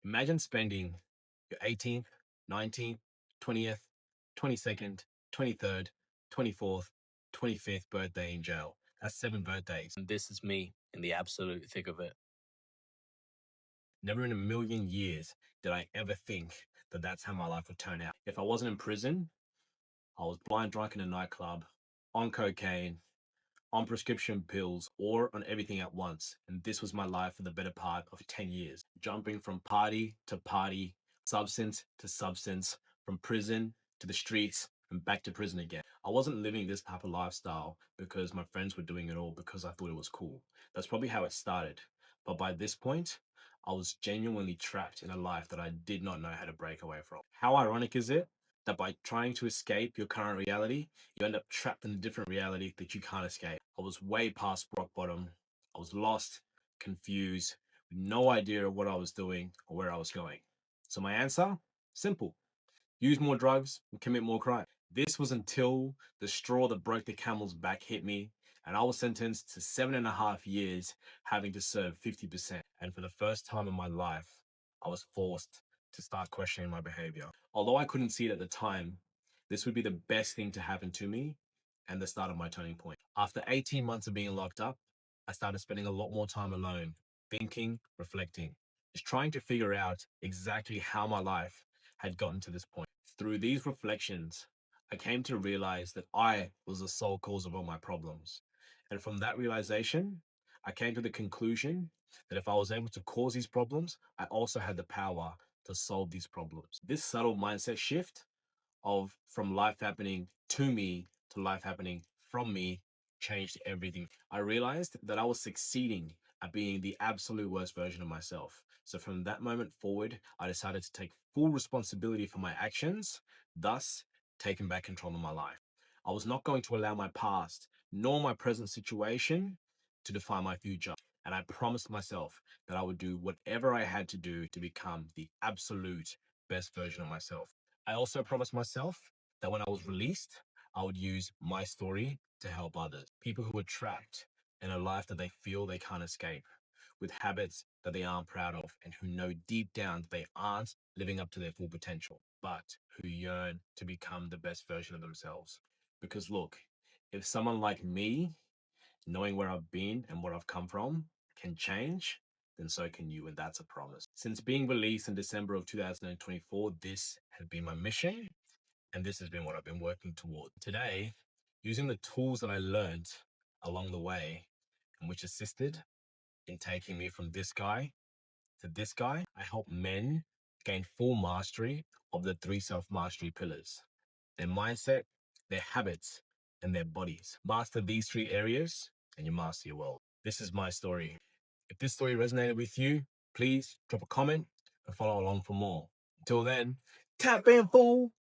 Imagine spending your 18th, 19th, 20th, 22nd, 23rd, 24th, 25th birthday in jail. That's 7 birthdays. And this is me in the absolute thick of it. Never in a million years did I ever think that that's how my life would turn out. If I wasn't in prison, I was blind drunk in a nightclub, on cocaine, on prescription pills, or on everything at once. And this was my life for the better part of 10 years, jumping from party to party, substance to substance, from prison to the streets and back to prison again. I wasn't living this type of lifestyle because my friends were doing it all because I thought it was cool. That's probably how it started. But by this point, I was genuinely trapped in a life that I did not know how to break away from. How ironic is it that by trying to escape your current reality, you end up trapped in a different reality that you can't escape? I was way past rock bottom. I was lost, confused, with no idea of what I was doing or where I was going. So my answer, simple: use more drugs and commit more crime. This was until the straw that broke the camel's back hit me, and I was sentenced to 7.5 years, having to serve 50%. And for the first time in my life, I was forced to start questioning my behavior. Although I couldn't see it at the time, this would be the best thing to happen to me and the start of my turning point. After 18 months of being locked up, I started spending a lot more time alone, thinking, reflecting, just trying to figure out exactly how my life had gotten to this point. Through these reflections, I came to realize that I was the sole cause of all my problems. And from that realization, I came to the conclusion that if I was able to cause these problems, I also had the power to solve these problems. This subtle mindset shift of from life happening to me to life happening from me changed everything. I realized that I was succeeding at being the absolute worst version of myself. So from that moment forward, I decided to take full responsibility for my actions, thus taking back control of my life. I was not going to allow my past nor my present situation to define my future. And I promised myself that I would do whatever I had to do to become the absolute best version of myself. I also promised myself that when I was released, I would use my story to help others. People who are trapped in a life that they feel they can't escape, with habits that they aren't proud of, and who know deep down that they aren't living up to their full potential, but who yearn to become the best version of themselves. Because look, if someone like me, knowing where I've been and where I've come from, can change, then so can you, and that's a promise. Since being released in December of 2024, this has been my mission, and this has been what I've been working toward. Today, using the tools that I learned along the way, and which assisted in taking me from this guy to this guy, I help men gain full mastery of the 3 self-mastery pillars: their mindset, their habits, and their bodies. Master these 3 areas, and you master your world. This is my story. If this story resonated with you, please drop a comment and follow along for more. Until then, tap in, fool!